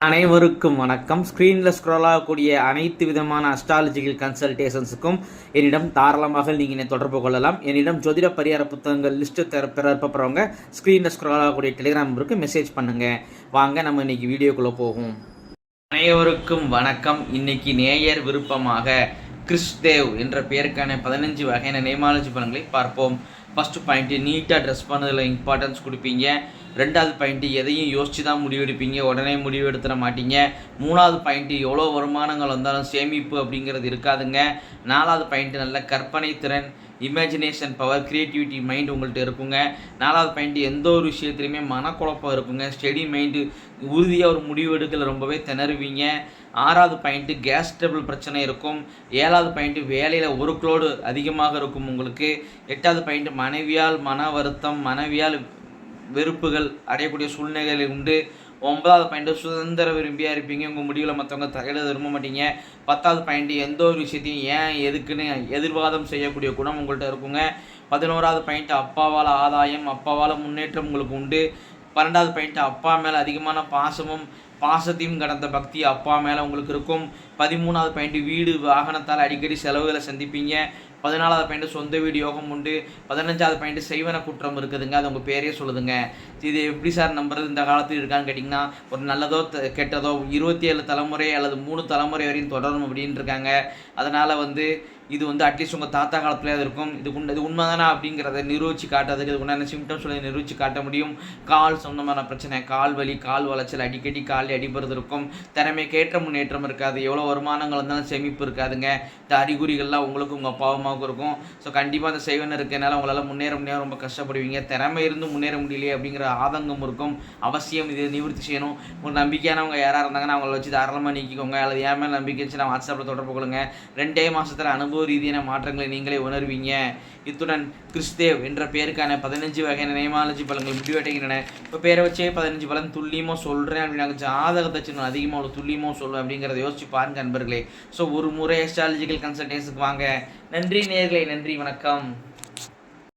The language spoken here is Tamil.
அனைவருக்கும் வணக்கம். ஸ்க்ரீனில் ஸ்க்ரோல் ஆகக்கூடிய அனைத்து விதமான அஸ்ட்ராலஜிக்கல் கன்சல்டேஷன்ஸுக்கும் என்னிடம் தாராளமாக நீங்கள் தொடர்பு கொள்ளலாம். என்னிடம் ஜோதிட பரிகார புத்தகங்கள் லிஸ்ட்டு பெறப்படுறவங்க ஸ்க்ரீனில் ஸ்க்ரோல் ஆகக்கூடிய டெலிகிராம் நம்பருக்கு மெசேஜ் பண்ணுங்கள். வாங்க நம்ம இன்றைக்கி வீடியோக்குள்ளே போகும். அனைவருக்கும் வணக்கம். இன்றைக்கி நேயர் விருப்பமாக கிறிஸ்தேவ் என்ற பெயருக்கான 15 வகையான நேமாலஜி பலன்களை பார்ப்போம். ஃபஸ்ட்டு பாயிண்ட்டு, நீட்டாக ட்ரெஸ் பண்ணதில் இம்பார்ட்டன்ஸ் கொடுப்பீங்க. ரெண்டாவது பாயிண்ட்டு, எதையும் யோசித்து தான் முடிவெடுப்பீங்க, உடனே முடிவு எடுத்துட மாட்டீங்க. மூணாவது பாயிண்ட்டு, எவ்வளோ வருமானங்கள் வந்தாலும் சேமிப்பு அப்படிங்கிறது இருக்காதுங்க. நாலாவது பாயிண்ட்டு, நல்ல கற்பனை திறன், இமேஜினேஷன் பவர், க்ரியேட்டிவிட்டி மைண்ட் உங்கள்கிட்ட இருக்குங்க. நாலாவது பாயிண்ட்டு, எந்த ஒரு விஷயத்துலையுமே மனக்குழப்பம் இருக்குங்க. ஸ்டெடி மைண்டு, உறுதியாக ஒரு முடிவு எடுக்கல ரொம்பவே திணறுவீங்க. ஆறாவது பாயிண்ட்டு, கேஸ் ட்ரபிள் பிரச்சனை இருக்கும். ஏழாவது பாயிண்ட்டு, வேலையில் ஒர்க்லோடு அதிகமாக இருக்கும் உங்களுக்கு. எட்டாவது பாயிண்ட்டு, மனைவியால் மன வருத்தம், மனைவியால் வெறுப்புகள் அடையக்கூடிய சூழ்நிலைகள் உண்டு. 9வது பாயிண்ட்டு, சுதந்திர விரும்பியாக இருப்பீங்க. உங்கள் முடிவில் மற்றவங்க தலையிட விரும்ப மாட்டீங்க. 10வது பாயிண்ட்டு, எந்த ஒரு விஷயத்தையும் ஏன் எதுக்குன்னு எதிர்வாதம் செய்யக்கூடிய குணம் உங்கள்கிட்ட இருக்குங்க. 11வது பாயிண்ட்டு, அப்பாவால் ஆதாயம், அப்பாவால் முன்னேற்றம் உங்களுக்கு உண்டு. 12வது பாயிண்ட்டு, அப்பா மேலே அதிகமான பாசத்தையும் கடந்த பக்தி அப்பா மேலே உங்களுக்கு இருக்கும். 13வது பாயிண்ட்டு, வீடு வாகனத்தால் அடிக்கடி செலவுகளை சந்திப்பீங்க. 14வது பாயிண்ட்டு, சொந்த வீடு யோகம் உண்டு. 15வது பாயிண்ட்டு, செய்வன குற்றம் இருக்குதுங்க. அது உங்கள் பேரே சொல்லுதுங்க. இது எப்படி சார் நம்புறது இந்த காலத்தில் இருக்கான்னு கேட்டிங்கன்னா, ஒரு நல்லதோ கெட்டதோ 27 தலைமுறை அல்லது 3 தலைமுறை வரையும் தொடரும் அப்படின்னு இருக்காங்க. அதனால் இது அட்லீஸ்ட் உங்கள் தாத்தா காலத்துலேயே அது இருக்கும். இது உண்மைதானா அப்படிங்கிறத நிரூபித்து காட்டுறதுக்கு இதுக்கு உண்டான சிம்டம்ஸ் நிரூபித்து காட்ட முடியும். கால் சொந்தமான பிரச்சனை, கால் வலி, கால் வளைச்சல், அடிக்கடி காலில் அடிபடுறது இருக்கும். திறமைக்கேற்ற முன்னேற்றம் இருக்காது. எவ்வளோ வருமானங்கள் இருந்தாலும் சேமிப்பு இருக்காதுங்க. இந்த அறிகுறிகள்லாம் உங்களுக்கும் உங்கள் அப்பா அம்மாவுக்கும் இருக்கும். ஸோ கண்டிப்பாக அந்த செய்வன இருக்கனால உங்களால் முன்னேற முடியாது, ரொம்ப கஷ்டப்படுவீங்க. திறமை இருந்து முன்னேற முடியலையே அப்படிங்கிற ஆதங்கம் இருக்கும். அவசியம் இதை நிவர்த்தி செய்யணும். ஒரு நம்பிக்கையானவங்க யாராக இருந்தாங்கன்னா அவங்கள வச்சு தாராளமாக நீக்கிக்கோங்க. அல்லது ஏன் மேலே நம்பிக்கை வச்சு நான் வாட்ஸ்அப்பில் தொடர்பு கொள்ளுங்க. 2 மாதத்தில் அனுபவ ரீதியான மாற்றங்களை நீங்களே உணர்வீங்க. இத்துடன் கிறிஸ்தேவ் என்ற பெயருக்கான 15 வகையான நேமாலஜி பலன்கள் முடிவடைகின்றன. இப்போ பேரை வச்சே 15 பலன் துல்லியமாக சொல்கிறேன் அப்படின்னா ஜாதகத்தை வச்சு நான் அதிகமாக அவ்வளோ துல்லியமாக சொல்லுவேன் அப்படிங்கிறத யோசிச்சு பாருங்க நண்பர்களே. ஸோ ஒரு முறை அஸ்ட்ராலஜிக்கல் கன்சல்டேஷனுக்கு வாங்க. நன்றி நேயர்களே, நன்றி, வணக்கம்.